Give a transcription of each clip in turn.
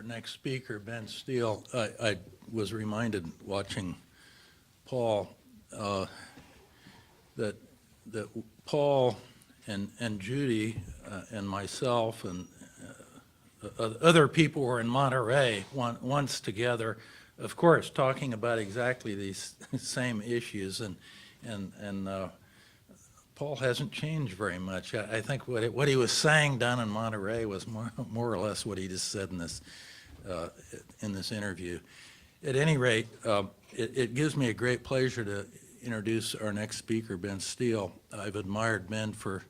next speaker, Ben Steele, I was reminded watching Paul that Paul and Judy and myself and other people were in Monterey once together, of course, talking about exactly these same issues, and Paul hasn't changed very much. I think what he was saying down in Monterey was more or less what he just said in this interview. At any rate, it gives me a great pleasure to introduce our next speaker, Ben Steele. I've admired Ben for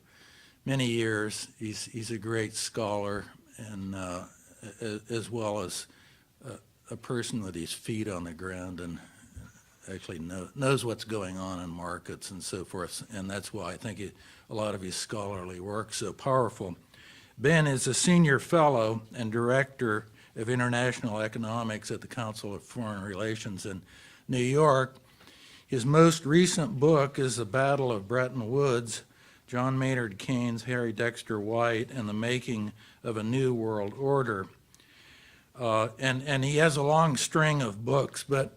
many years. He's a great scholar, and as well as a person with his feet on the ground and actually knows what's going on in markets and so forth, and that's why I think a lot of his scholarly work is so powerful. Ben is a senior fellow and director of international economics at the Council of Foreign Relations in New York. His most recent book is The Battle of Bretton Woods, John Maynard Keynes, Harry Dexter White, and the Making of a New World Order. And he has a long string of books, but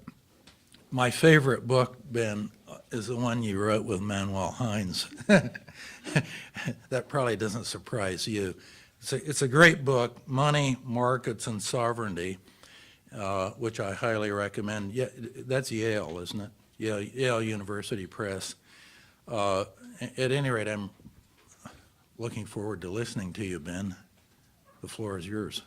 my favorite book, Ben, is the one you wrote with Manuel Hines. That probably doesn't surprise you. It's a great book, Money, Markets, and Sovereignty, which I highly recommend. Yeah, that's Yale, isn't it? Yale University Press. At any rate, I'm looking forward to listening to you, Ben. The floor is yours.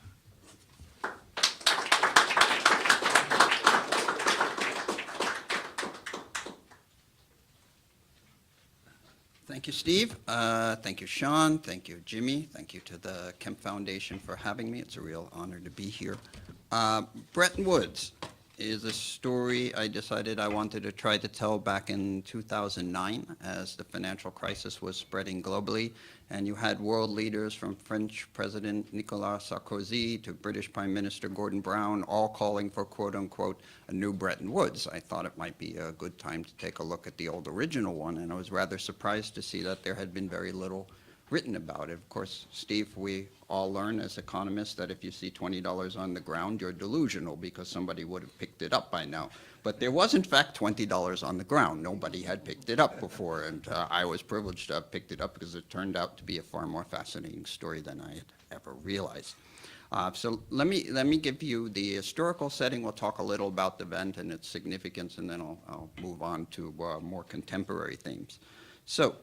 Thank you, Steve. Thank you, Sean. Thank you, Jimmy. Thank you to the Kemp Foundation for having me. It's a real honor to be here. Bretton Woods is a story I decided I wanted to try to tell back in 2009 as the financial crisis was spreading globally, and you had world leaders from French President Nicolas Sarkozy to British Prime Minister Gordon Brown all calling for quote-unquote a new Bretton Woods. I thought it might be a good time to take a look at the old original one, and I was rather surprised to see that there had been very little written about it. Of course, Steve, we all learn as economists that if you see $20 on the ground, you're delusional because somebody would have picked it up by now. But there was, in fact, $20 on the ground. Nobody had picked it up before, and I was privileged to have picked it up because it turned out to be a far more fascinating story than I had ever realized. So let me give you the historical setting. We'll talk a little about the event and its significance, and then I'll move on to more contemporary themes. So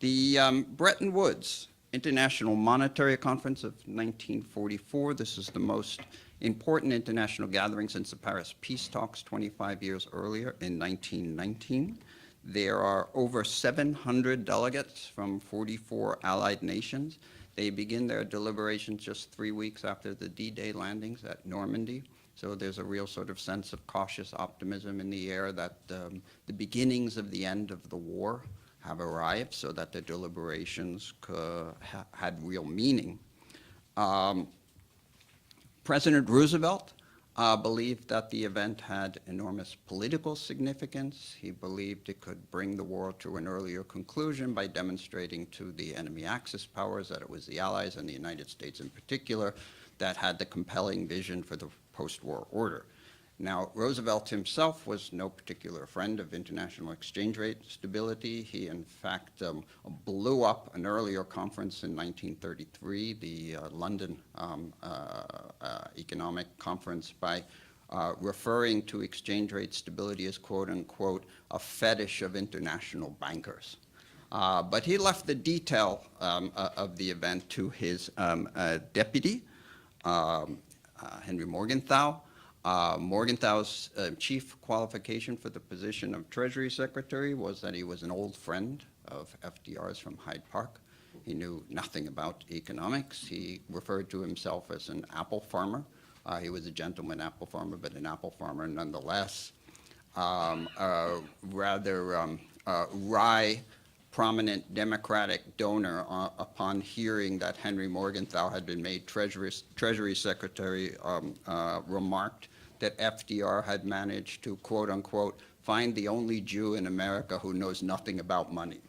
the Bretton Woods International Monetary Conference of 1944. This is the most important international gathering since the Paris Peace Talks 25 years earlier in 1919. There are over 700 delegates from 44 allied nations. They begin their deliberations just 3 weeks after the D-Day landings at Normandy. So there's a real sort of sense of cautious optimism in the air that the beginnings of the end of the war have arrived, so that the deliberations had real meaning. President Roosevelt believed that the event had enormous political significance. He believed it could bring the war to an earlier conclusion by demonstrating to the enemy Axis powers that it was the Allies and the United States in particular that had the compelling vision for the post-war order. Now, Roosevelt himself was no particular friend of international exchange rate stability. He, in fact, blew up an earlier conference in 1933, the London Economic Conference, by referring to exchange rate stability as, quote unquote, a fetish of international bankers. But he left the detail of the event to his deputy, Henry Morgenthau. Morgenthau's chief qualification for the position of Treasury Secretary was that he was an old friend of FDR's from Hyde Park. He knew nothing about economics. He referred to himself as an apple farmer. He was a gentleman apple farmer, but an apple farmer nonetheless. Rather wry, prominent Democratic donor, upon hearing that Henry Morgenthau had been made Treasury Secretary, remarked that FDR had managed to, quote unquote, find the only Jew in America who knows nothing about money.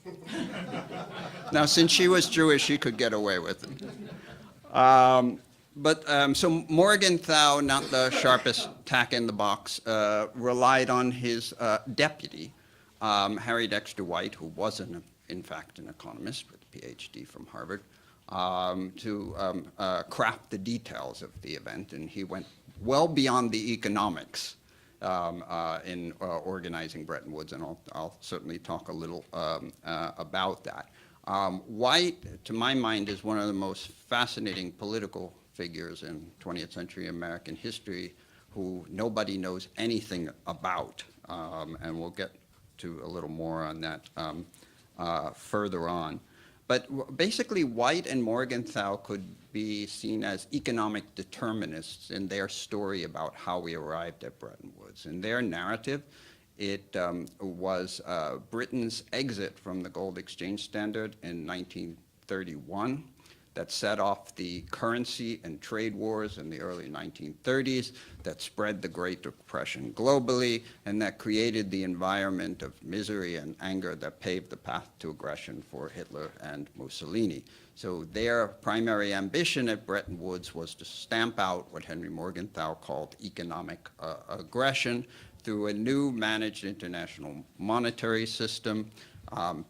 Now, since she was Jewish, she could get away with it. So Morgenthau, not the sharpest tack in the box, relied on his deputy, Harry Dexter White, who was in fact an economist with a PhD from Harvard, to craft the details of the event, and he went well beyond the economics in organizing Bretton Woods, and I'll certainly talk a little about that. White, to my mind, is one of the most fascinating political figures in 20th century American history who nobody knows anything about, and we'll get to a little more on that further on. But basically, White and Morgenthau could be seen as economic determinists in their story about how we arrived at Bretton Woods. In their narrative, it was Britain's exit from the gold exchange standard in 1931 that set off the currency and trade wars in the early 1930s, that spread the Great Depression globally, and that created the environment of misery and anger that paved the path to aggression for Hitler and Mussolini. So their primary ambition at Bretton Woods was to stamp out what Henry Morgenthau called economic aggression through a new managed international monetary system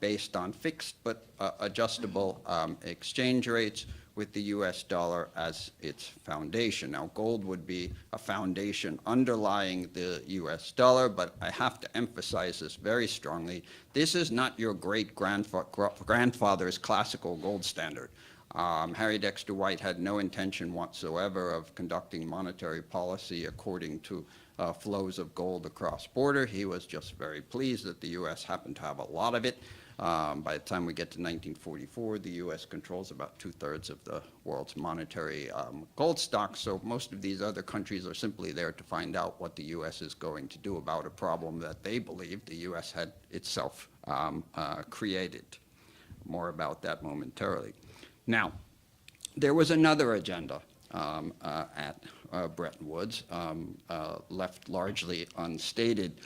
based on fixed but adjustable exchange rates, with the US dollar as its foundation. Now, gold would be a foundation underlying the US dollar, but I have to emphasize this very strongly. This is not your great-grandfather's classical gold standard. Harry Dexter White had no intention whatsoever of conducting monetary policy according to flows of gold across border. He was just very pleased that the U.S. happened to have a lot of it. By the time we get to 1944, the U.S. controls about 2/3 of the world's monetary gold stock, so most of these other countries are simply there to find out what the U.S. is going to do about a problem that they believe the U.S. had itself created. More about that momentarily. Now, there was another agenda at Bretton Woods, left largely unstated.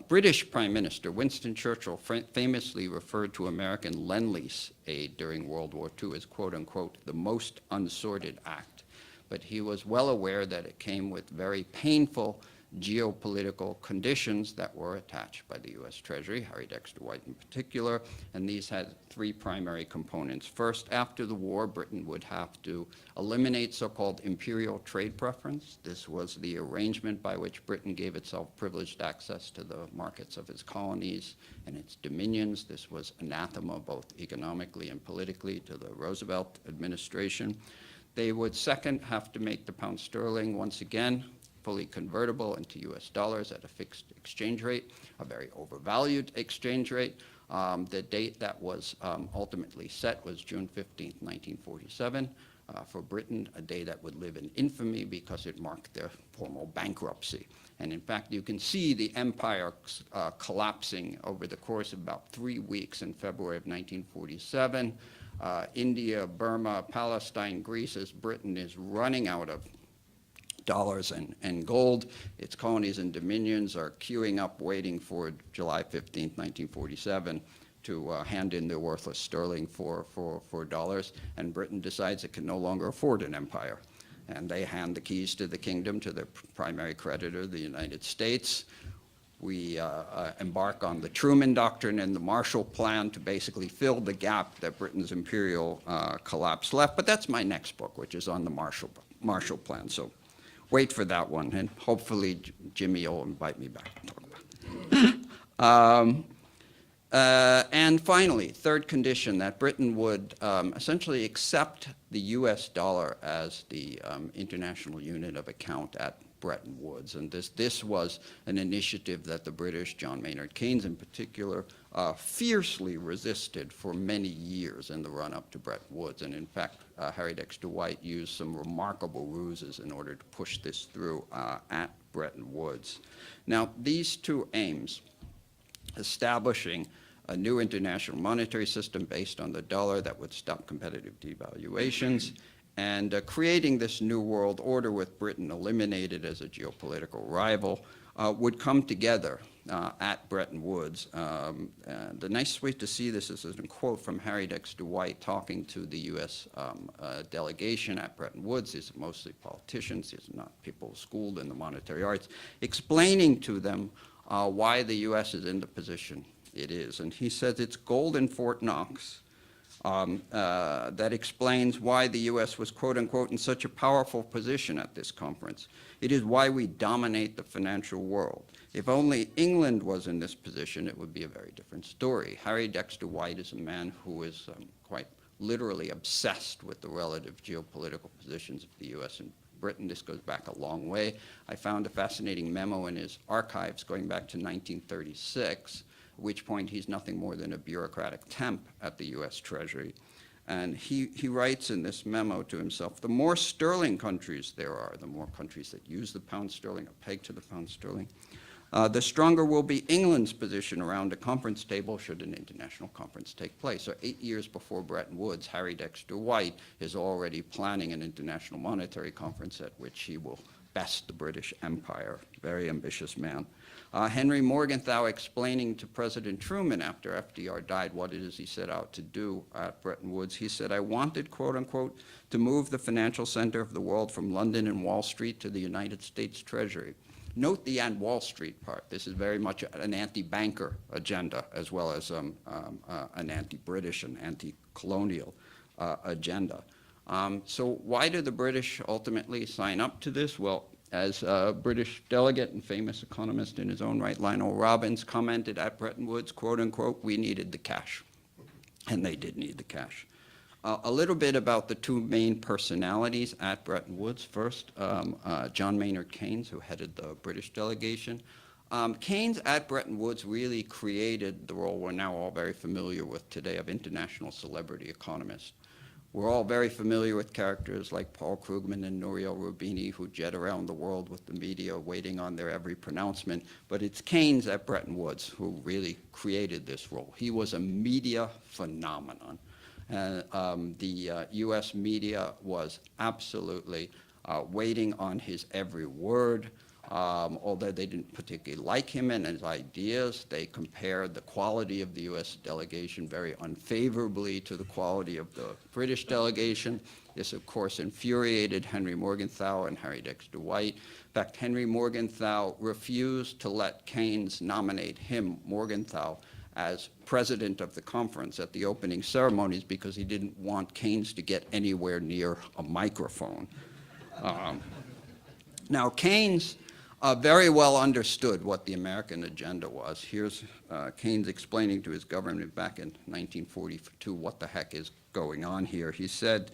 British Prime Minister Winston Churchill famously referred to American Lend-Lease aid during World War II as, quote unquote, the most unsorted act. But he was well aware that it came with very painful geopolitical conditions that were attached by the U.S. Treasury, Harry Dexter White in particular, and these had three primary components. First, after the war, Britain would have to eliminate so-called Imperial trade preference. This was the arrangement by which Britain gave itself privileged access to the markets of its colonies and its dominions. This was anathema both economically and politically to the Roosevelt administration. They would second have to make the pound sterling once again fully convertible into US dollars at a fixed exchange rate, a very overvalued exchange rate. The date that was ultimately set was June 15th, 1947. For Britain, a day that would live in infamy because it marked their formal bankruptcy. And in fact, you can see the empire collapsing over the course of about 3 weeks in February of 1947. India, Burma, Palestine, Greece, as Britain is running out of dollars and gold. Its colonies and dominions are queuing up waiting for July 15th, 1947 to hand in their worthless sterling for dollars, and Britain decides it can no longer afford an empire. And they hand the keys to the kingdom to their primary creditor, the United States. We embark on the Truman Doctrine and the Marshall Plan to basically fill the gap that Britain's imperial collapse left. But that's my next book, which is on the Marshall Plan. So wait for that one, and hopefully Jimmy will invite me back to talk about it. And finally, third condition, that Britain would essentially accept the US dollar as the international unit of account at Bretton Woods. And this was an initiative that the British, John Maynard Keynes in particular, fiercely resisted for many years in the run-up to Bretton Woods. And in fact, Harry Dexter White used some remarkable ruses in order to push this through at Bretton Woods. Now, these two aims, establishing a new international monetary system based on the dollar that would stop competitive devaluations, and creating this new world order with Britain eliminated as a geopolitical rival, would come together at Bretton Woods. The nicest way to see this is a quote from Harry Dexter White talking to the U.S. Delegation at Bretton Woods. These are mostly politicians. These are not people schooled in the monetary arts, explaining to them why the U.S. is in the position it is. And he says it's gold in Fort Knox that explains why the U.S. was, quote unquote, in such a powerful position at this conference. It is why we dominate the financial world. If only England was in this position, it would be a very different story. Harry Dexter White is a man who is quite literally obsessed with the relative geopolitical positions of the U.S. and Britain. This goes back a long way. I found a fascinating memo in his archives going back to 1936, at which point he's nothing more than a bureaucratic temp at the U.S. Treasury. And he writes in this memo to himself, the more sterling countries there are, the more countries that use the pound sterling, are pegged to the pound sterling, the stronger will be England's position around a conference table should an international conference take place. So 8 years before Bretton Woods, Harry Dexter White is already planning an international monetary conference at which he will best the British Empire. Very ambitious man. Henry Morgenthau explaining to President Truman after FDR died what it is he set out to do at Bretton Woods. He said, I wanted, quote unquote, to move the financial center of the world from London and Wall Street to the United States Treasury. Note the and Wall Street part. This is very much an anti-banker agenda as well as an anti-British and anti-colonial agenda. So why did the British ultimately sign up to this? Well, as a British delegate and famous economist in his own right, Lionel Robbins, commented at Bretton Woods, quote unquote, we needed the cash. And they did need the cash. A little bit about the two main personalities at Bretton Woods. First, John Maynard Keynes, who headed the British delegation. Keynes at Bretton Woods really created the role we're now all very familiar with today of international celebrity economist. We're all very familiar with characters like Paul Krugman and Nouriel Roubini who jet around the world with the media waiting on their every pronouncement, but it's Keynes at Bretton Woods who really created this role. He was a media phenomenon. The U.S. media was absolutely waiting on his every word. Although they didn't particularly like him and his ideas, they compared the quality of the U.S. delegation very unfavorably to the quality of the British delegation. This, of course, infuriated Henry Morgenthau and Harry Dexter White. In fact, Henry Morgenthau refused to let Keynes nominate him, Morgenthau, as president of the conference at the opening ceremonies because he didn't want Keynes to get anywhere near a microphone. Now, Keynes very well understood what the American agenda was. Here's Keynes explaining to his government back in 1942 what the heck is going on here. He said,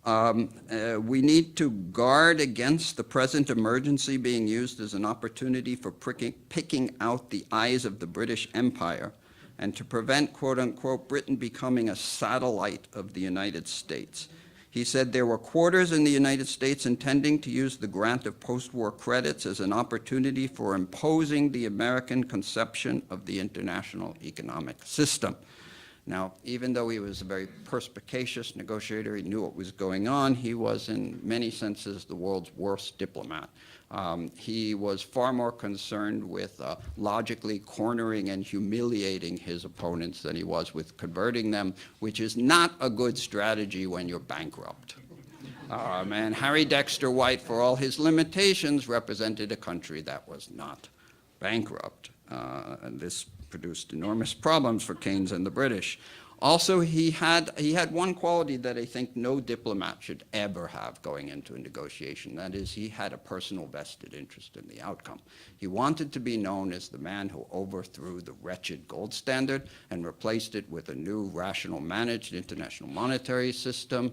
we need to guard against the present emergency being used as an opportunity for picking out the eyes of the British Empire and to prevent, quote unquote, Britain becoming a satellite of the United States. He said there were quarters in the United States intending to use the grant of post-war credits as an opportunity for imposing the American conception of the international economic system. Now, even though he was a very perspicacious negotiator, he knew what was going on, he was in many senses the world's worst diplomat. He was far more concerned with logically cornering and humiliating his opponents than he was with converting them, which is not a good strategy when you're bankrupt. And Harry Dexter White, for all his limitations, represented a country that was not bankrupt. And this produced enormous problems for Keynes and the British. Also, he had one quality that I think no diplomat should ever have going into a negotiation. That is, he had a personal vested interest in the outcome. He wanted to be known as the man who overthrew the wretched gold standard and replaced it with a new, rational, managed international monetary system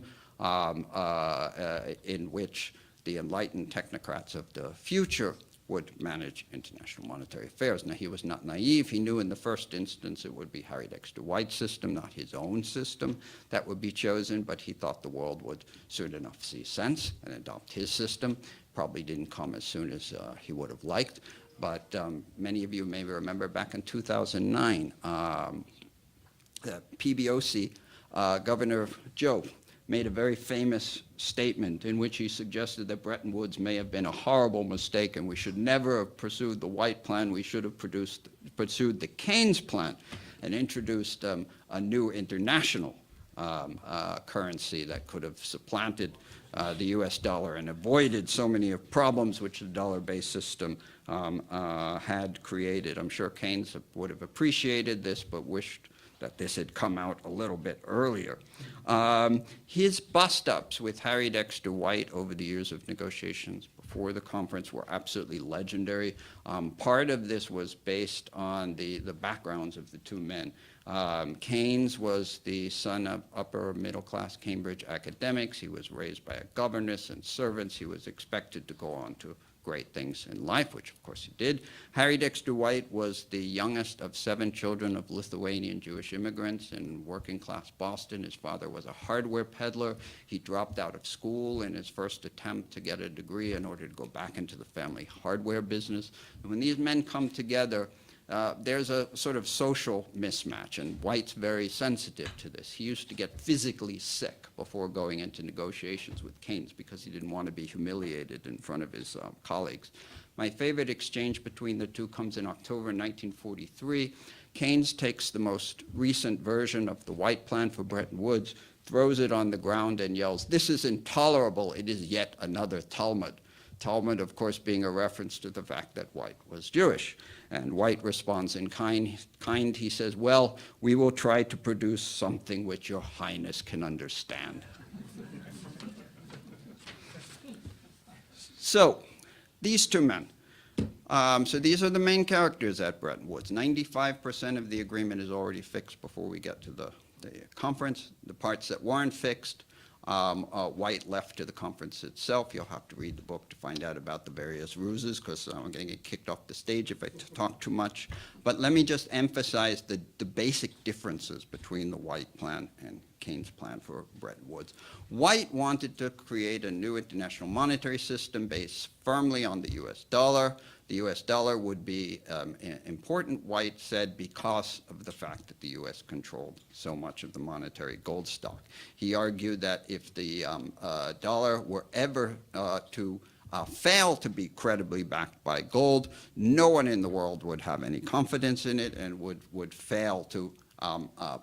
in which the enlightened technocrats of the future would manage international monetary affairs. Now, he was not naive. He knew in the first instance it would be Harry Dexter White's system, not his own system, that would be chosen, but he thought the world would soon enough see sense and adopt his system. Probably didn't come as soon as he would have liked, but many of you may remember back in 2009, the PBOC Governor Joe made a very famous statement in which he suggested that Bretton Woods may have been a horrible mistake and we should never have pursued the White Plan. We should have pursued the Keynes Plan and introduced a new international currency that could have supplanted the US dollar and avoided so many of problems which the dollar-based system had created. I'm sure Keynes would have appreciated this, but wished that this had come out a little bit earlier. His bust-ups with Harry Dexter White over the years of negotiations before the conference were absolutely legendary. Part of this was based on the backgrounds of the two men. Keynes was the son of upper middle-class Cambridge academics. He was raised by a governess and servants. He was expected to go on to great things in life, which of course he did. Harry Dexter White was the youngest of 7 children of Lithuanian Jewish immigrants in working-class Boston. His father was a hardware peddler. He dropped out of school in his first attempt to get a degree in order to go back into the family hardware business. And when these men come together, there's a sort of social mismatch, and White's very sensitive to this. He used to get physically sick before going into negotiations with Keynes because he didn't want to be humiliated in front of his colleagues. My favorite exchange between the two comes in October 1943. Keynes takes the most recent version of the White Plan for Bretton Woods, throws it on the ground and yells, "This is intolerable. It is yet another Talmud." Talmud, of course, being a reference to the fact that White was Jewish. And White responds in kind. He says, "Well, we will try to produce something which your highness can understand." So, these two men. So these are the main characters at Bretton Woods. 95% of the agreement is already fixed before we get to the conference. The parts that weren't fixed, White left to the conference itself. You'll have to read the book to find out about the various ruses, because I'm going to get kicked off the stage if I talk too much. But let me just emphasize the basic differences between the White Plan and Keynes' plan for Bretton Woods. White wanted to create a new international monetary system based firmly on the US dollar. The US dollar would be important, White said, because of the fact that the US controlled so much of the monetary gold stock. He argued that if the dollar were ever to fail to be credibly backed by gold, no one in the world would have any confidence in it and would fail to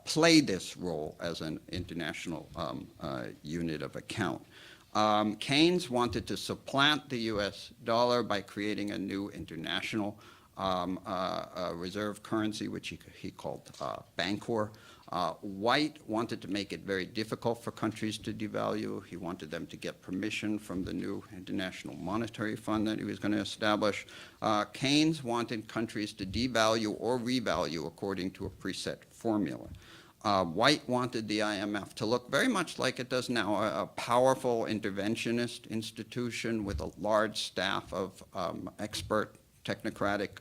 play this role as an international unit of account. Keynes wanted to supplant the US dollar by creating a new international reserve currency, which he called Bancor. White wanted to make it very difficult for countries to devalue. He wanted them to get permission from the new International Monetary Fund that he was going to establish. Keynes wanted countries to devalue or revalue according to a preset formula. White wanted the IMF to look very much like it does now, a powerful interventionist institution with a large staff of expert technocratic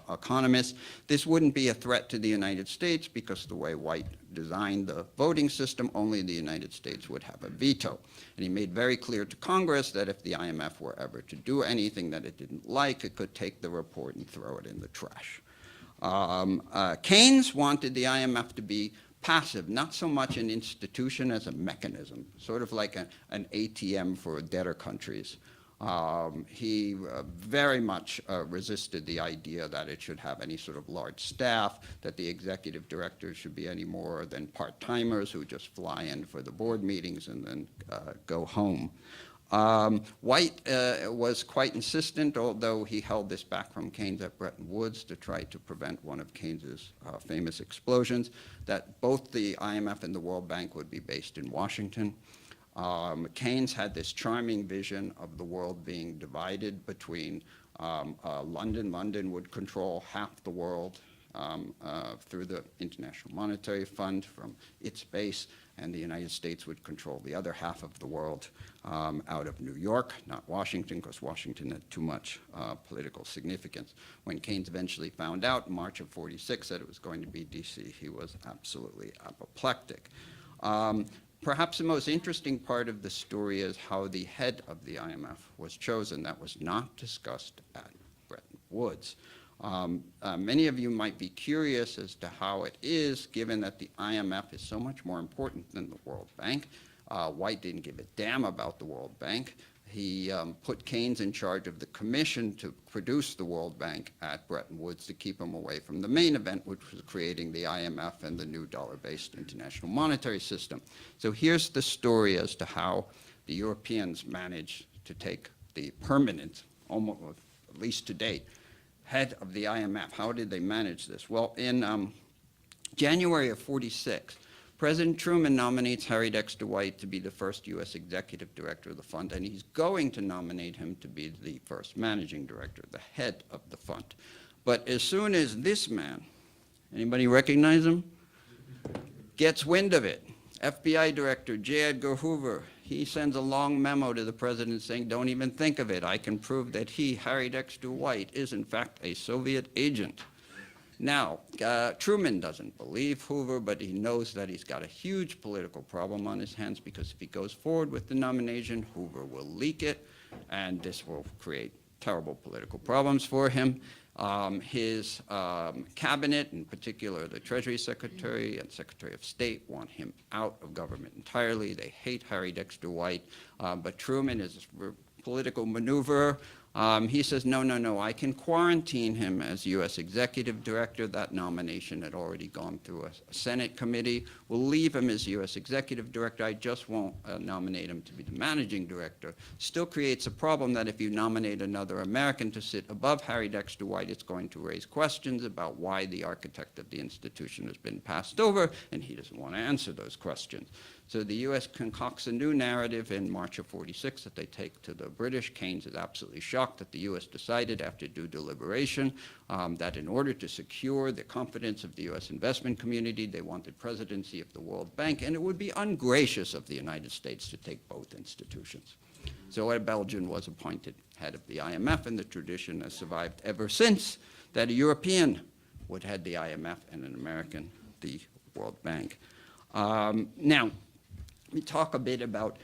economists. This wouldn't be a threat to the United States because the way White designed the voting system, only the United States would have a veto. And he made very clear to Congress that if the IMF were ever to do anything that it didn't like, it could take the report and throw it in the trash. Keynes wanted the IMF to be passive, not so much an institution as a mechanism, sort of like an ATM for debtor countries. He very much resisted the idea that it should have any sort of large staff, that the executive directors should be any more than part-timers who just fly in for the board meetings and then go home. White was quite insistent, although he held this back from Keynes at Bretton Woods to try to prevent one of Keynes's famous explosions, that both the IMF and the World Bank would be based in Washington. Keynes had this charming vision of the world being divided between London. London would control half the world through the International Monetary Fund from its base, and the United States would control the other half of the world out of New York, not Washington, because Washington had too much political significance. When Keynes eventually found out in March of '46 that it was going to be DC, he was absolutely apoplectic. Perhaps the most interesting part of the story is how the head of the IMF was chosen. That was not discussed at Bretton Woods. Many of you might be curious as to how it is, given that the IMF is so much more important than the World Bank. White didn't give a damn about the World Bank. He put Keynes in charge of the commission to produce the World Bank at Bretton Woods to keep him away from the main event, which was creating the IMF and the new dollar-based international monetary system. So here's the story as to how the Europeans managed to take the permanent, almost, at least to date, head of the IMF. How did they manage this? Well, in January of '46, President Truman nominates Harry Dexter White to be the first U.S. executive director of the fund, and he's going to nominate him to be the first managing director, the head of the fund. But as soon as this man, anybody recognize him? Gets wind of it, FBI Director J. Edgar Hoover, he sends a long memo to the president saying, don't even think of it. I can prove that he, Harry Dexter White, is in fact a Soviet agent. Now, Truman doesn't believe Hoover, but he knows that he's got a huge political problem on his hands because if he goes forward with the nomination, Hoover will leak it, and this will create terrible political problems for him. His cabinet, in particular the Treasury Secretary and Secretary of State, want him out of government entirely. They hate Harry Dexter White, but Truman is a political maneuverer. He says, no, I can quarantine him as U.S. Executive Director. That nomination had already gone through a Senate committee. We'll leave him as U.S. Executive Director. I just won't nominate him to be the Managing Director. Still creates a problem that if you nominate another American to sit above Harry Dexter White, it's going to raise questions about why the architect of the institution has been passed over, and he doesn't want to answer those questions. So the U.S. concocts a new narrative in March of '46 that they take to the British. Keynes is absolutely shocked that the U.S. decided after due deliberation that in order to secure the confidence of the U.S. investment community, they wanted presidency of the World Bank, and it would be ungracious of the United States to take both institutions. So a Belgian was appointed head of the IMF, and the tradition has survived ever since that a European would head the IMF and an American the World Bank. Now, let me talk a bit about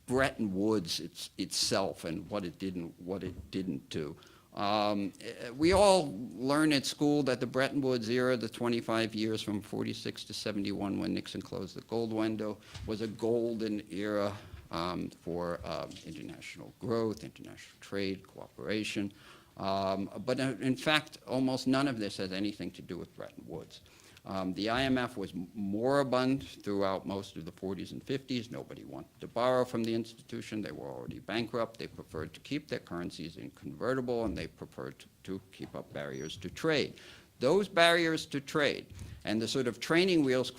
Bretton Woods itself and what it didn't do. We all learn at school that the Bretton Woods era, the 25 years from '46 to '71 when Nixon closed the gold window, was a golden era for international growth, international trade, cooperation. But in fact, almost none of this has anything to do with Bretton Woods. The IMF was moribund throughout most of the '40s and '50s. Nobody wanted to borrow from the institution. They were already bankrupt. They preferred to keep their currencies in convertible, and they preferred to keep up barriers to trade. Those barriers to trade and the sort of training wheels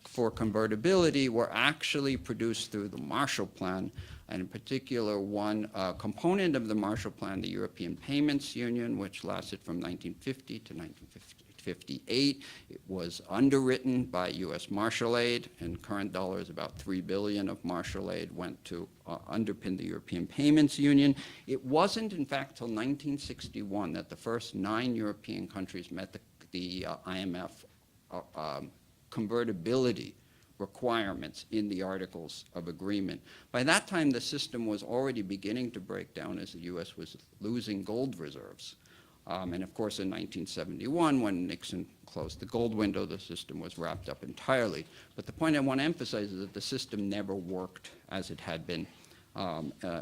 for convertibility were actually produced through the Marshall Plan, and in particular one component of the Marshall Plan, the European Payments Union, which lasted from 1950 to 1958. It was underwritten by U.S. Marshall Aid. In current dollars, about $3 billion of Marshall Aid went to underpin the European Payments Union. It wasn't, in fact, till 1961 that the first 9 European countries met the IMF convertibility requirements in the Articles of Agreement. By that time, the system was already beginning to break down as the U.S. was losing gold reserves. And of course, in 1971, when Nixon closed the gold window, the system was wrapped up entirely. But the point I want to emphasize is that the system never worked as it had been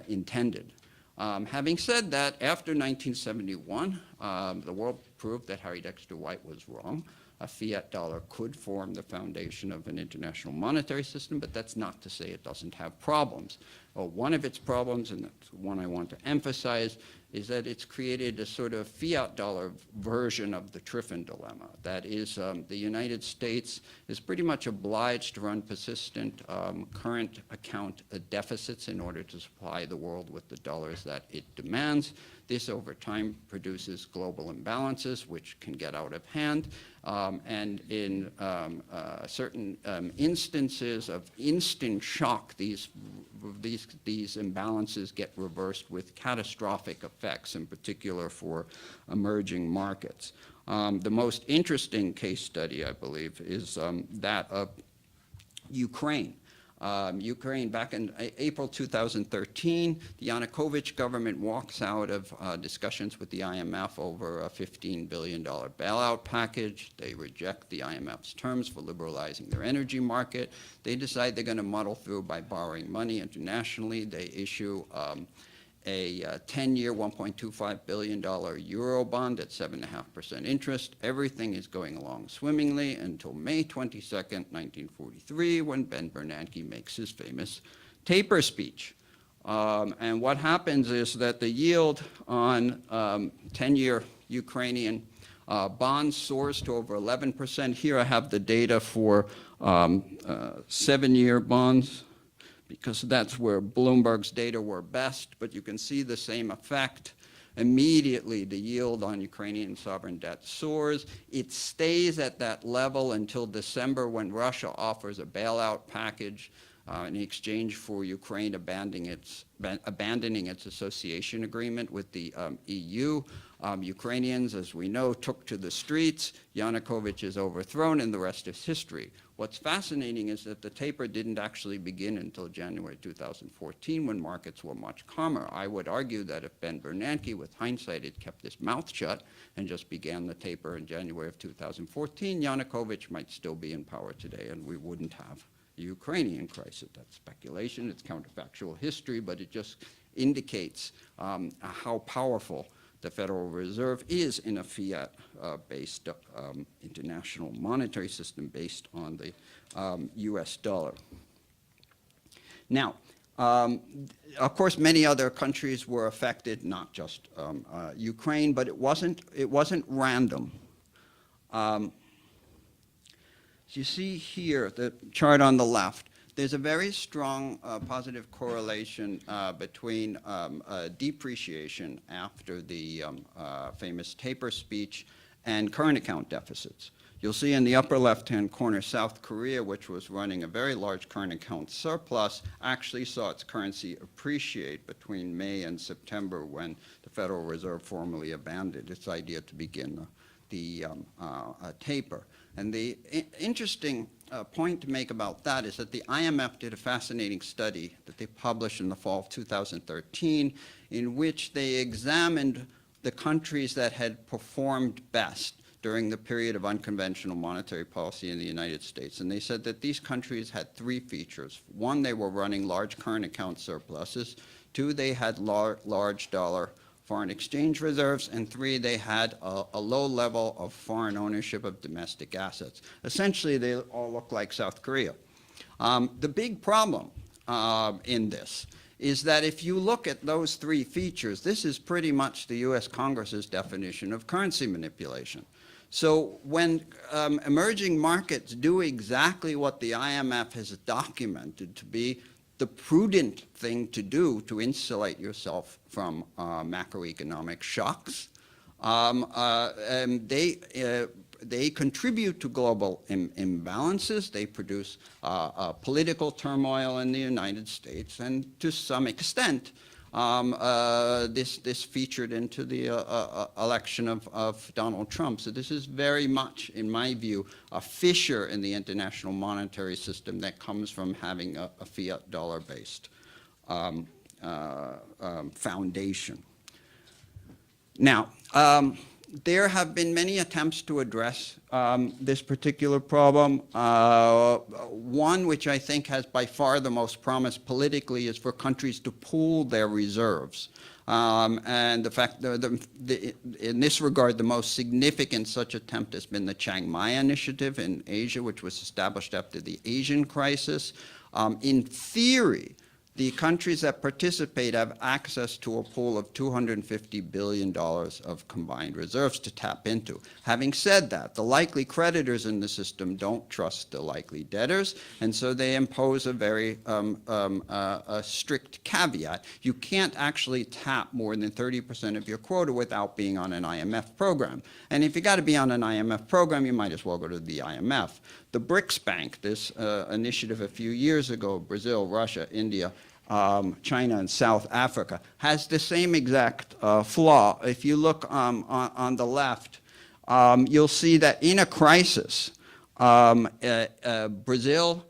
intended. Having said that, after 1971, the world proved that Harry Dexter White was wrong. A fiat dollar could form the foundation of an international monetary system, but that's not to say it doesn't have problems. Well, one of its problems, and that's one I want to emphasize, is that it's created a sort of fiat dollar version of the Triffin dilemma. That is, the United States is pretty much obliged to run persistent current account deficits in order to supply the world with the dollars that it demands. This, over time, produces global imbalances, which can get out of hand. And in certain instances of instant shock, these imbalances get reversed with catastrophic effects, in particular for emerging markets. The most interesting case study, I believe, is that of Ukraine. Ukraine, back in April 2013, the Yanukovych government walks out of discussions with the IMF over a $15 billion bailout package. They reject the IMF's terms for liberalizing their energy market. They decide they're going to muddle through by borrowing money internationally. They issue a 10-year, $1.25 billion euro bond at 7.5% interest. Everything is going along swimmingly until May 22nd, 1943, when Ben Bernanke makes his famous taper speech. And what happens is that the yield on 10-year Ukrainian bonds soars to over 11%. Here I have the data for 7-year bonds, because that's where Bloomberg's data were best, but you can see the same effect. Immediately, the yield on Ukrainian sovereign debt soars. It stays at that level until December, when Russia offers a bailout package in exchange for Ukraine abandoning its association agreement with the EU. Ukrainians, as we know, took to the streets. Yanukovych is overthrown, and the rest is history. What's fascinating is that the taper didn't actually begin until January 2014, when markets were much calmer. I would argue that if Ben Bernanke, with hindsight, had kept his mouth shut and just began the taper in January of 2014, Yanukovych might still be in power today, and we wouldn't have the Ukrainian crisis. That's speculation, it's counterfactual history, but it just indicates how powerful the Federal Reserve is in a fiat-based international monetary system based on the US dollar. Now, of course, many other countries were affected, not just Ukraine, but it wasn't random. So you see here, the chart on the left, there's a very strong positive correlation between depreciation after the famous taper speech and current account deficits. You'll see in the upper left-hand corner, South Korea, which was running a very large current account surplus, actually saw its currency appreciate between May and September, when the Federal Reserve formally abandoned its idea to begin the taper. And the interesting point to make about that is that the IMF did a fascinating study that they published in the fall of 2013, in which they examined the countries that had performed best during the period of unconventional monetary policy in the United States. And they said that these countries had three features. One, they were running large current account surpluses. Two, they had large dollar foreign exchange reserves, and three, they had a low level of foreign ownership of domestic assets. Essentially, they all look like South Korea. The big problem in this is that if you look at those three features, this is pretty much the US Congress's definition of currency manipulation. So when emerging markets do exactly what the IMF has documented to be the prudent thing to do to insulate yourself from macroeconomic shocks, they contribute to global imbalances. They produce political turmoil in the United States, and to some extent, this featured into the election of Donald Trump. So this is very much, in my view, a fissure in the international monetary system that comes from having a fiat dollar-based foundation. Now, there have been many attempts to address this particular problem. One which I think has by far the most promise politically is for countries to pool their reserves. And the fact that in this regard, the most significant such attempt has been the Chiang Mai Initiative in Asia, which was established after the Asian crisis. In theory, the countries that participate have access to a pool of $250 billion of combined reserves to tap into. Having said that, the likely creditors in the system don't trust the likely debtors, and so they impose a very strict caveat. You can't actually tap more than 30% of your quota without being on an IMF program. And if you got to be on an IMF program, you might as well go to the IMF. The BRICS Bank, this initiative a few years ago, Brazil, Russia, India, China, and South Africa, has the same exact flaw. If you look on the left, you'll see that in a crisis, Brazil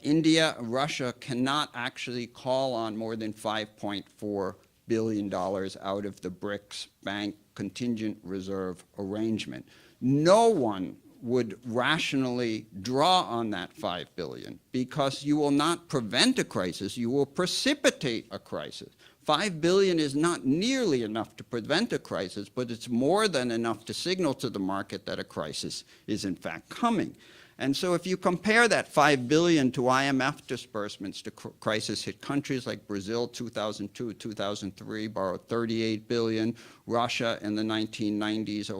India, Russia cannot actually call on more than $5.4 billion out of the BRICS Bank contingent reserve arrangement. No one would rationally draw on that $5 billion because you will not prevent a crisis, you will precipitate a crisis. $5 billion is not nearly enough to prevent a crisis, but it's more than enough to signal to the market that a crisis is in fact coming. And so if you compare that $5 billion to IMF disbursements to crisis-hit countries like Brazil, 2002, 2003, borrowed $38 billion, Russia in the 1990s,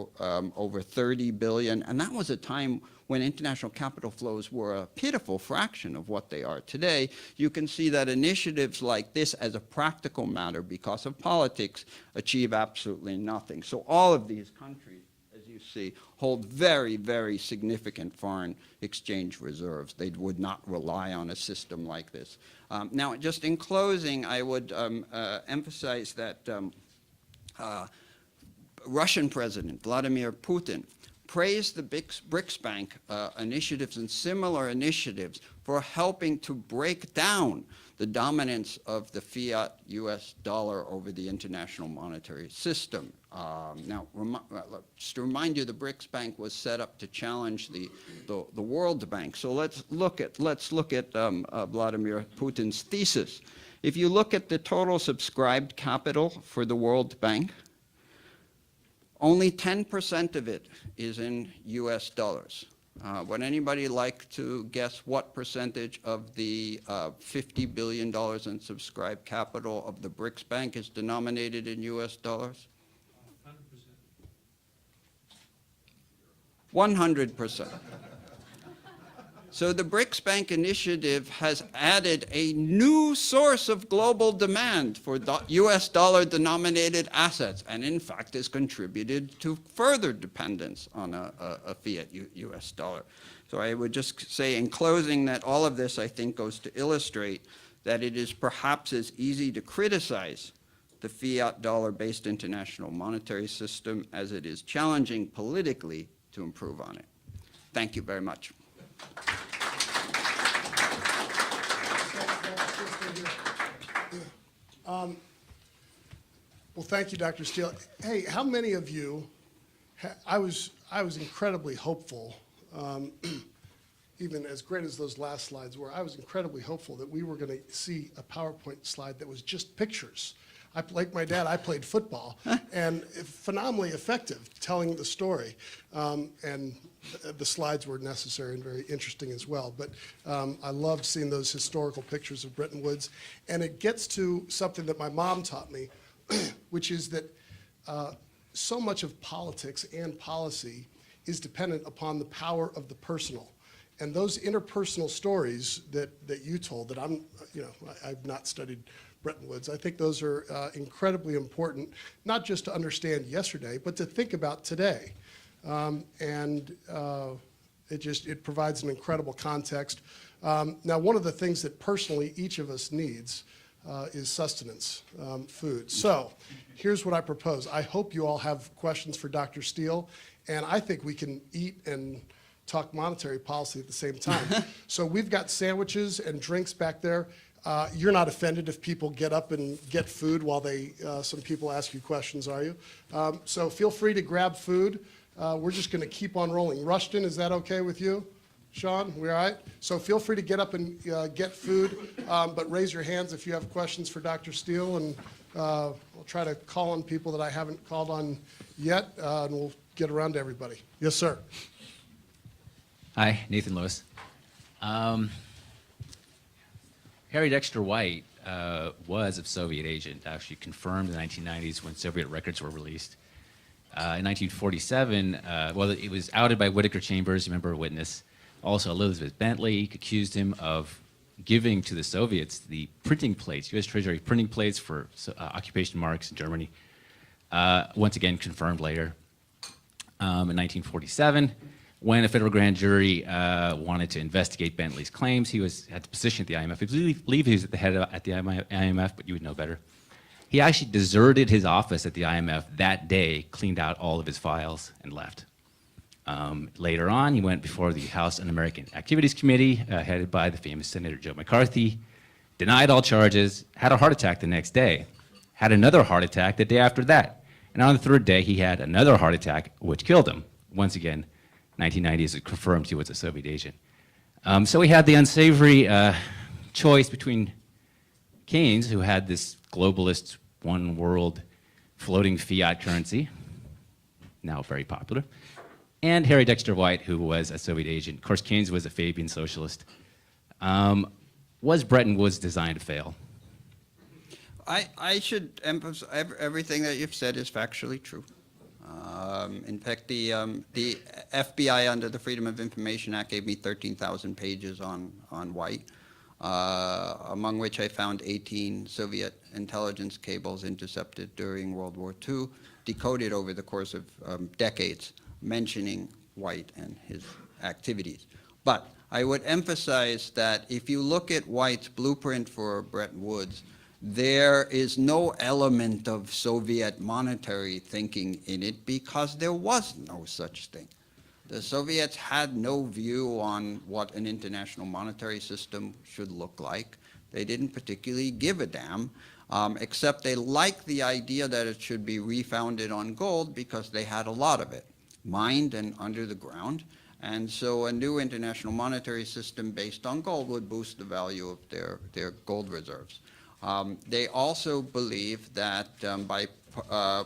over $30 billion, and that was a time when international capital flows were a pitiful fraction of what they are today. You can see that initiatives like this, as a practical matter, because of politics, achieve absolutely nothing. So all of these countries, as you see, hold very, very significant foreign exchange reserves. They would not rely on a system like this. Now, just in closing, I would emphasize that Russian President Vladimir Putin praised the BRICS Bank initiatives and similar initiatives for helping to break down the dominance of the fiat US dollar over the international monetary system. Now, just to remind you, the BRICS Bank was set up to challenge the World Bank. So let's look at Vladimir Putin's thesis. If you look at the total subscribed capital for the World Bank, only 10% of it is in US dollars. Would anybody like to guess what percentage of the $50 billion in subscribed capital of the BRICS Bank is denominated in US dollars? 100%. So the BRICS Bank initiative has added a new source of global demand for US dollar denominated assets, and in fact has contributed to further dependence on a fiat US dollar. So I would just say in closing that all of this, I think, goes to illustrate that it is perhaps as easy to criticize the fiat dollar-based international monetary system as it is challenging politically to improve on it. Thank you very much. Well, thank you, Dr. Steele. Hey, how many of you, I was incredibly hopeful, even as great as those last slides were, I was incredibly hopeful that we were going to see a PowerPoint slide that was just pictures. Like my dad, I played football, and phenomenally effective telling the story. And the slides were necessary and very interesting as well. But I loved seeing those historical pictures of Bretton Woods. And it gets to something that my mom taught me, which is that so much of politics and policy is dependent upon the power of the personal. And those interpersonal stories that you told, that I've not studied Bretton Woods, I think those are incredibly important, not just to understand yesterday, but to think about today. It provides an incredible context. Now, one of the things that personally each of us needs is sustenance, food. So here's what I propose. I hope you all have questions for Dr. Steele, and I think we can eat and talk monetary policy at the same time. So we've got sandwiches and drinks back there. You're not offended if people get up and get food while some people ask you questions, are you? So feel free to grab food. We're just going to keep on rolling. Rushton, is that okay with you? Sean, we all right? So feel free to get up and get food, but raise your hands if you have questions for Dr. Steele, and we'll try to call on people that I haven't called on yet, and we'll get around to everybody. Yes, sir. Hi, Nathan Lewis. Harry Dexter White was a Soviet agent, actually confirmed in the 1990s when Soviet records were released. In 1947, it was outed by Whittaker Chambers, you remember, a witness. Also, Elizabeth Bentley accused him of giving to the Soviets the printing plates, U.S. Treasury printing plates for occupation marks in Germany. Once again, confirmed later. In 1947, when a federal grand jury wanted to investigate Bentley's claims, he had the position at the IMF. I believe he was at the head at the IMF, but you would know better. He actually deserted his office at the IMF that day, cleaned out all of his files, and left. Later on, he went before the House Un-American Activities Committee, headed by the famous Senator Joe McCarthy, denied all charges, had a heart attack the next day, had another heart attack the day after that, and on the third day, he had another heart attack, which killed him. Once again, 1990 is confirmed he was a Soviet agent. So we had the unsavory choice between Keynes, who had this globalist, one world floating fiat currency, now very popular, and Harry Dexter White, who was a Soviet agent. Of course, Keynes was a Fabian socialist. Was Bretton Woods designed to fail? I should emphasize everything that you've said is factually true. In fact, the FBI under the Freedom of Information Act gave me 13,000 pages on White, among which I found 18 Soviet intelligence cables intercepted during World War II, decoded over the course of decades, mentioning White and his activities. But I would emphasize that if you look at White's blueprint for Bretton Woods, there is no element of Soviet monetary thinking in it because there was no such thing. The Soviets had no view on what an international monetary system should look like. They didn't particularly give a damn, except they liked the idea that it should be refounded on gold because they had a lot of it, mined and under the ground. And so a new international monetary system based on gold would boost the value of their gold reserves. They also believe that by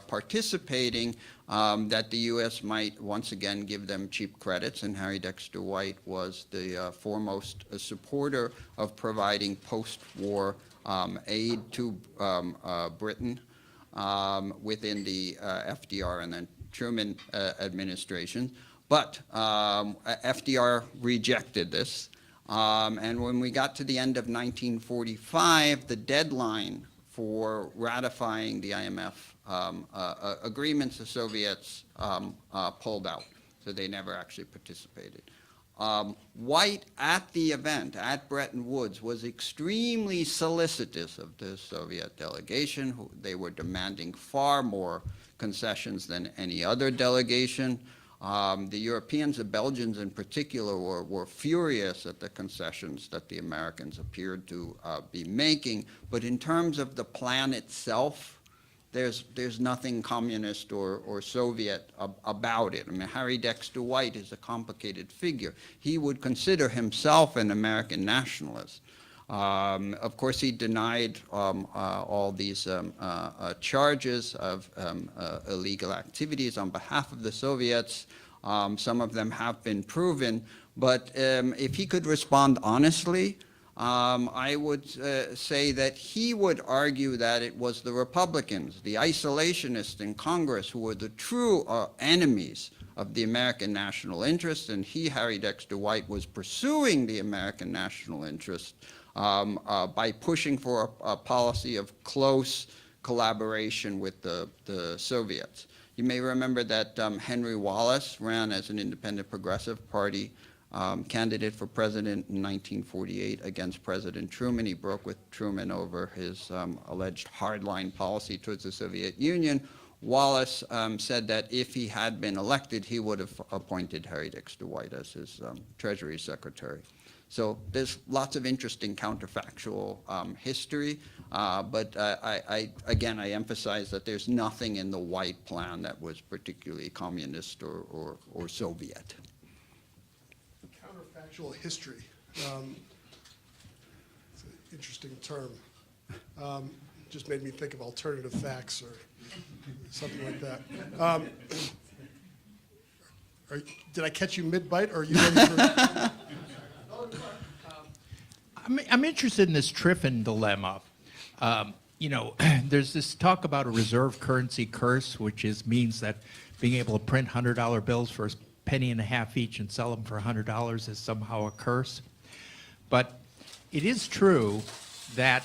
participating, that the U.S. might once again give them cheap credits, and Harry Dexter White was the foremost supporter of providing post-war aid to Britain within the FDR and then Truman administration. But FDR rejected this. And when we got to the end of 1945, the deadline for ratifying the IMF agreements, the Soviets pulled out, so they never actually participated. White, at the event, at Bretton Woods, was extremely solicitous of the Soviet delegation. They were demanding far more concessions than any other delegation. The Europeans, the Belgians in particular, were furious at the concessions that the Americans appeared to be making. But in terms of the plan itself, there's nothing communist or Soviet about it. I mean, Harry Dexter White is a complicated figure. He would consider himself an American nationalist. Of course, he denied all these charges of illegal activities on behalf of the Soviets. Some of them have been proven. But if he could respond honestly, I would say that he would argue that it was the Republicans, the isolationists in Congress, who were the true enemies of the American national interest, and he, Harry Dexter White, was pursuing the American national interest by pushing for a policy of close collaboration with the Soviets. You may remember that Henry Wallace ran as an independent progressive party candidate for president in 1948 against President Truman. He broke with Truman over his alleged hardline policy towards the Soviet Union. Wallace said that if he had been elected, he would have appointed Harry Dexter White as his Treasury Secretary. So there's lots of interesting counterfactual history, but again, I emphasize that there's nothing in the White plan that was particularly communist or Soviet. Counterfactual history. It's an interesting term. Just made me think of alternative facts or something like that. Did I catch you mid-bite, or are you ready for... I'm interested in this Triffin dilemma. You know, there's this talk about a reserve currency curse, which means that being able to print $100 bills for a penny and a half each and sell them for $100 is somehow a curse. But it is true that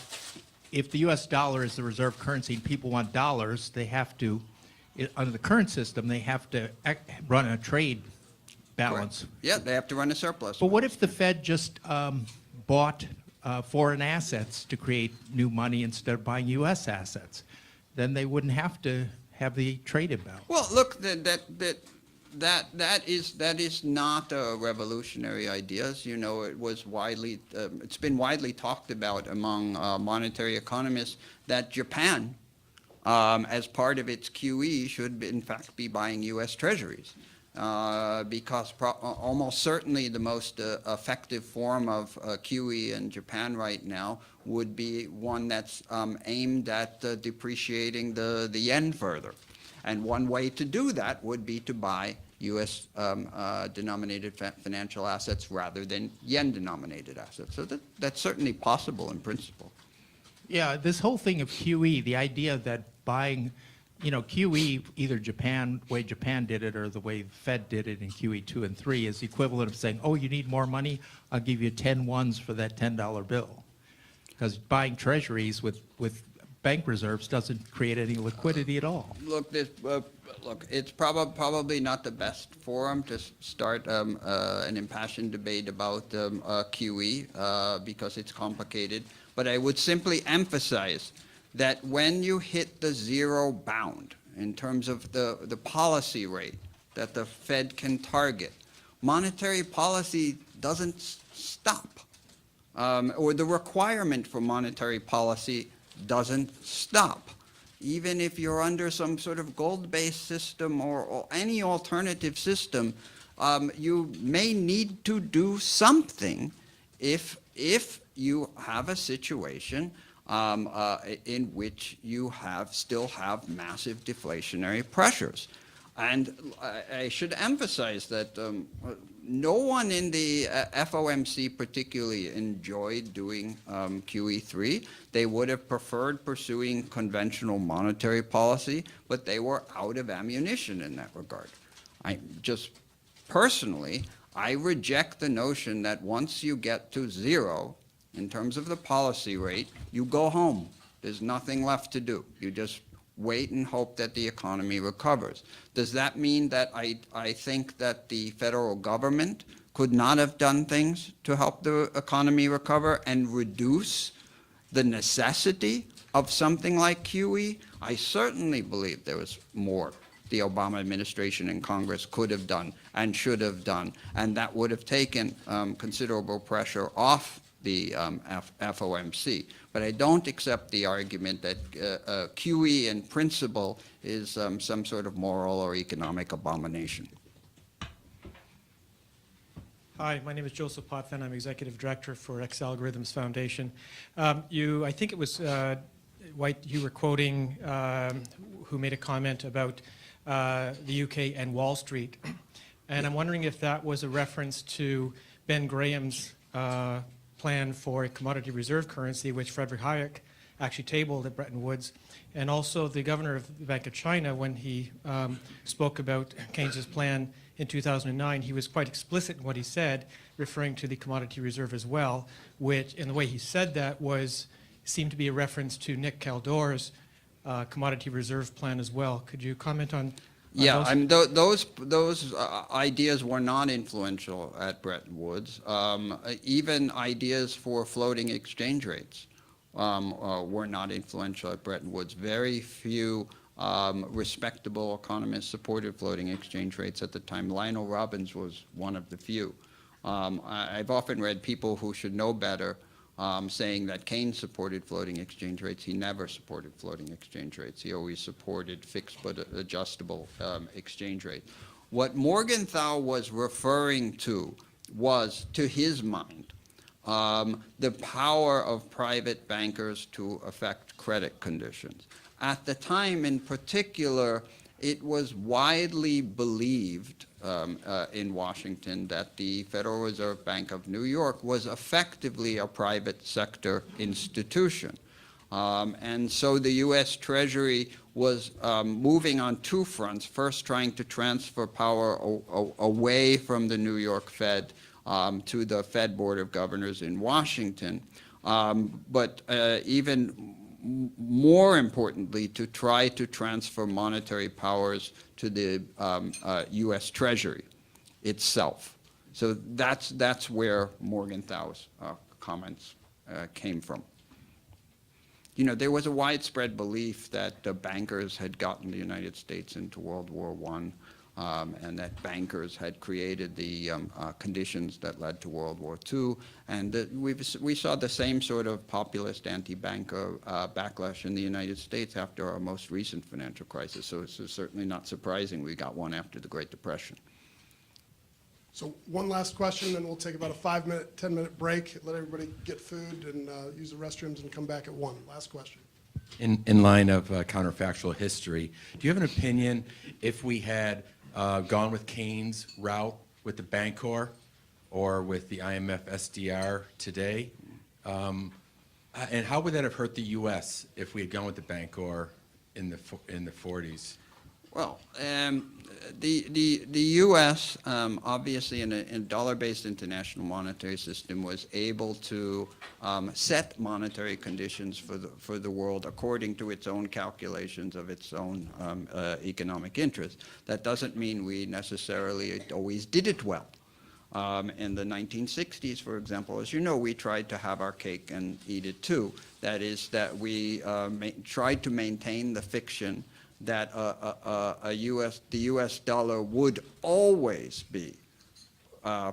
if the U.S. dollar is the reserve currency and people want dollars, they have to, under the current system, they have to run a trade balance. Right. Yeah, they have to run a surplus. But what if the Fed just bought foreign assets to create new money instead of buying U.S. assets? Then they wouldn't have to have the trade imbalance. Well, look, That is not a revolutionary idea. As you know, it's been widely talked about among monetary economists that Japan, as part of its QE, should in fact be buying U.S. treasuries. Because almost certainly the most effective form of QE in Japan right now would be one that's aimed at depreciating the yen further. And one way to do that would be to buy U.S. denominated financial assets rather than yen-denominated assets. So that's certainly possible in principle. Yeah, this whole thing of QE, the idea that buying, QE, either way Japan did it or the way the Fed did it in QE 2 and 3 is the equivalent of saying, oh, you need more money? I'll give you 10 ones for that $10 bill. Because buying treasuries with bank reserves doesn't create any liquidity at all. Look, it's probably not the best forum to start an impassioned debate about QE because it's complicated. But I would simply emphasize that when you hit the zero bound in terms of the policy rate that the Fed can target, monetary policy doesn't stop, or the requirement for monetary policy doesn't stop. Even if you're under some sort of gold-based system or any alternative system, you may need to do something if you have a situation in which you still have massive deflationary pressures. And I should emphasize that no one in the FOMC particularly enjoyed doing QE3. They would have preferred pursuing conventional monetary policy, but they were out of ammunition in that regard. Personally, I reject the notion that once you get to zero in terms of the policy rate, you go home. There's nothing left to do. You just wait and hope that the economy recovers. Does that mean that I think that the federal government could not have done things to help the economy recover and reduce the necessity of something like QE? I certainly believe there was more the Obama administration and Congress could have done and should have done, and that would have taken considerable pressure off the FOMC. But I don't accept the argument that QE in principle is some sort of moral or economic abomination. Hi, my name is Joseph Potvin. I'm Executive Director for X Algorithms Foundation. I think it was White you were quoting, who made a comment about the UK and Wall Street. And I'm wondering if that was a reference to Ben Graham's plan for a commodity reserve currency, which Frederick Hayek actually tabled at Bretton Woods, and also the governor of the Bank of China, when he spoke about Keynes's plan in 2009, he was quite explicit in what he said, referring to the commodity reserve as well, which, in the way he said that, seemed to be a reference to Nick Caldor's commodity reserve plan as well. Could you comment on Yeah, those? those ideas were not influential at Bretton Woods. Even ideas for floating exchange rates were not influential at Bretton Woods. Very few respectable economists supported floating exchange rates at the time. Lionel Robbins was one of the few. I've often read people who should know better saying that Keynes supported floating exchange rates. He never supported floating exchange rates. He always supported fixed but adjustable exchange rates. What Morgenthau was referring to was, to his mind, the power of private bankers to affect credit conditions. At the time, in particular, it was widely believed in Washington that the Federal Reserve Bank of New York was effectively a private sector institution. And so the U.S. Treasury was moving on two fronts, first trying to transfer power away from the New York Fed to the Fed Board of Governors in Washington, but even more importantly, to try to transfer monetary powers to the U.S. Treasury itself. So that's where Morgenthau's comments came from. You know, there was a widespread belief that the bankers had gotten the United States into World War and that bankers had created the conditions that led to World War II, and that we saw the same sort of populist anti-banker backlash in the United States after our most recent financial crisis. So it's certainly not surprising we got one after the Great Depression. So one last question, then we'll take about a 5-minute, 10-minute break, let everybody get food and use the restrooms and come back at 1. Last question. In line of counterfactual history, do you have an opinion if we had gone with Keynes' route with the Bancor or with the IMF SDR today? And how would that have hurt the U.S. if we had gone with the Bancor in the 40s? Well, the U.S. Obviously in a dollar-based international monetary system was able to set monetary conditions for the world according to its own calculations of its own economic interests. That doesn't mean we necessarily always did it well. In the 1960s, for example, as you know, we tried to have our cake and eat it too. That is that we tried to maintain the fiction that the U.S. dollar would always be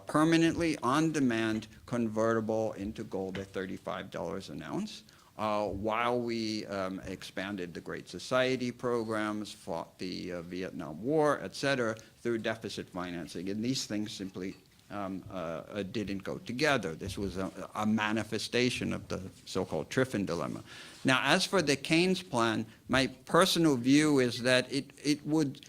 permanently, on demand, convertible into gold at $35 an ounce, while we expanded the Great Society programs, fought the Vietnam War, et cetera, through deficit financing. And these things simply didn't go together. This was a manifestation of the so-called Triffin dilemma. Now, as for the Keynes plan, my personal view is that it would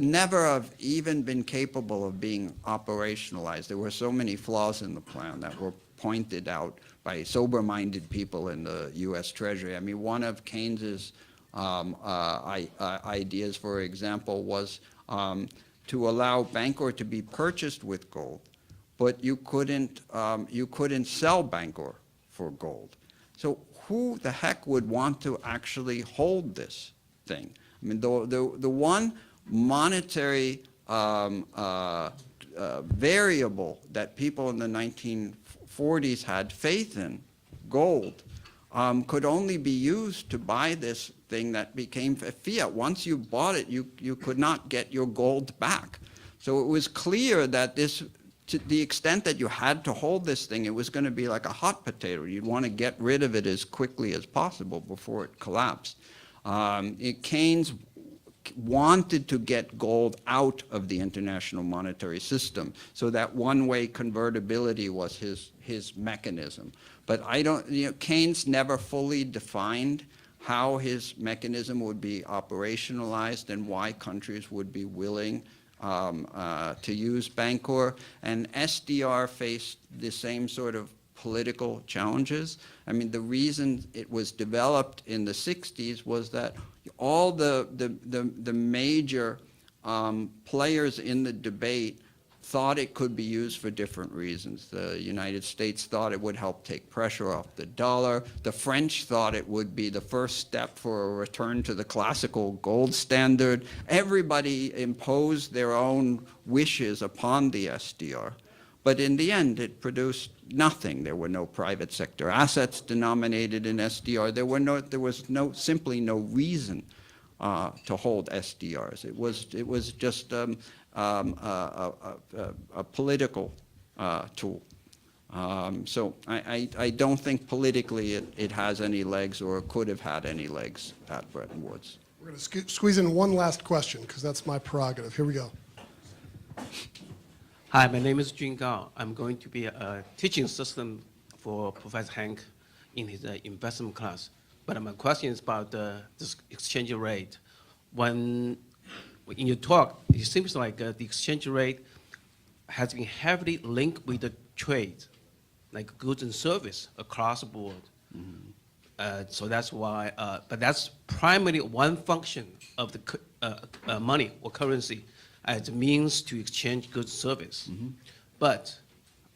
never have even been capable of being operationalized. There were so many flaws in the plan that were pointed out by sober-minded people in the U.S. Treasury. I mean, one of Keynes's ideas, for example, was to allow Bancor to be purchased with gold, but you couldn't sell Bancor for gold. So who the heck would want to actually hold this thing? I mean, the one monetary variable that people in the 1940s had faith in, gold, could only be used to buy this thing that became fiat. Once you bought it, you could not get your gold back. So it was clear that this, to the extent that you had to hold this thing, it was going to be like a hot potato. You'd want to get rid of it as quickly as possible before it collapsed. Keynes wanted to get gold out of the international monetary system, so that one-way convertibility was his mechanism. But Keynes never fully defined how his mechanism would be operationalized and why countries would be willing to use Bancor. And SDR faced the same sort of political challenges. I mean, the reason it was developed in the 60s was that all the major players in the debate thought it could be used for different reasons. The United States thought it would help take pressure off the dollar. The French thought it would be the first step for a return to the classical gold standard. Everybody imposed their own wishes upon the SDR. But in the end, it produced nothing. There were no private sector assets denominated in SDR. There was simply no reason to hold SDRs. It was just a political tool. So I don't think politically it has any legs or could have had any legs at Bretton Woods. We're going to squeeze in one last question, because that's my prerogative. Here we go. Hi, my name is Jun Gao. I'm going to be a teaching assistant for Professor Hank in his investment class. But my question is about this exchange rate. When in your talk, it seems like the exchange rate has been heavily linked with the trade, like goods and service across the board. Mm-hmm. So that's why, but that's primarily one function of the money or currency as a means to exchange goods and service. Mm-hmm. But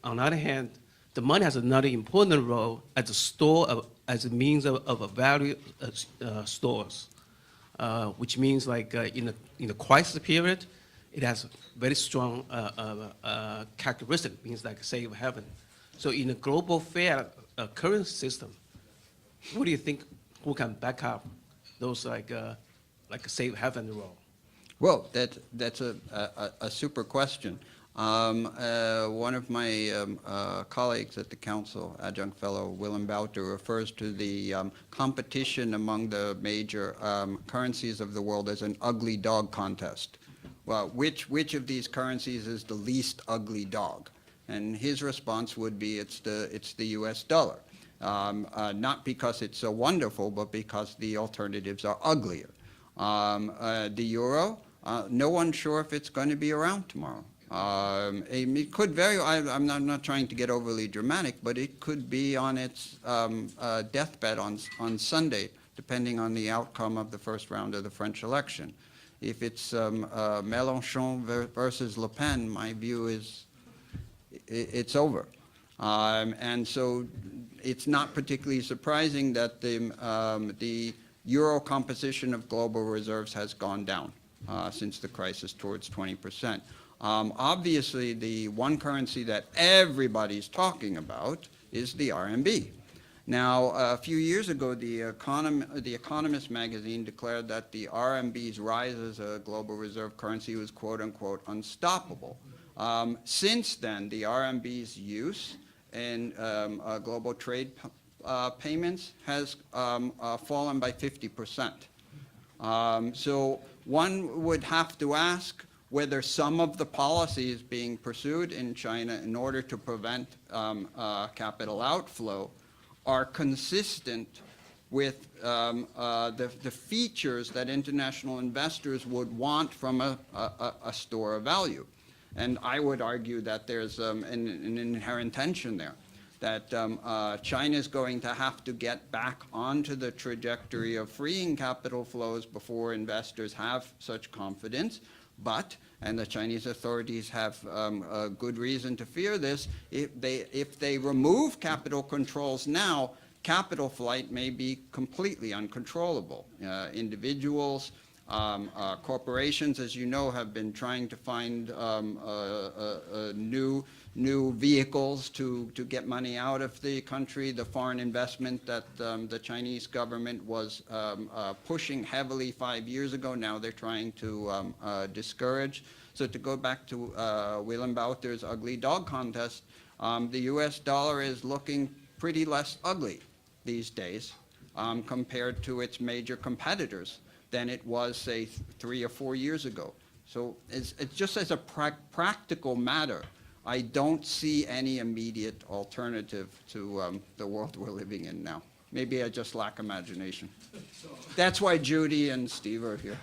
on the other hand, the money has another important role as a store as a means of value stores, which means like in the crisis period, it has very strong characteristic, means like safe haven. So in a global fair currency system, who do you think who can back up those like a safe haven role? Well, that's a super question. One of my colleagues at the council, adjunct fellow Willem Bouter, refers to the competition among the major currencies of the world as an ugly dog contest. Well, which of these currencies is the least ugly dog? And his response would be it's the U.S. dollar. Not because it's so wonderful, but because the alternatives are uglier. The euro, no one's sure if it's going to be around tomorrow. It could I'm not trying to get overly dramatic, but it could be on its deathbed on Sunday, depending on the outcome of the first round of the French election. If it's Mélenchon versus Le Pen, my view is it's over. And so it's not particularly surprising that the euro composition of global reserves has gone down since the crisis towards 20%. Obviously, the one currency that everybody's talking about is the RMB. Now, a few years ago, the Economist magazine declared that the RMB's rise as a global reserve currency was quote-unquote unstoppable. Since then, the RMB's use in global trade payments has fallen by 50%. So one would have to ask whether some of the policies being pursued in China in order to prevent capital outflow are consistent with the features that international investors would want from a store of value. And I would argue that there's an inherent tension there, that China is going to have to get back onto the trajectory of freeing capital flows before investors have such confidence. But, and the Chinese authorities have a good reason to fear this, if they remove capital controls now, capital flight may be completely uncontrollable. Individuals, corporations, as you know, have been trying to find new vehicles to get money out of the country. The foreign investment that the Chinese government was pushing heavily 5 years ago, now they're trying to discourage. So to go back to Willem Bouter's ugly dog contest, the US dollar is looking pretty less ugly these days compared to its major competitors than it was, say, 3 or 4 years ago. So it's just as a practical matter, I don't see any immediate alternative to the world we're living in now. Maybe I just lack imagination. That's why Judy and Steve are here.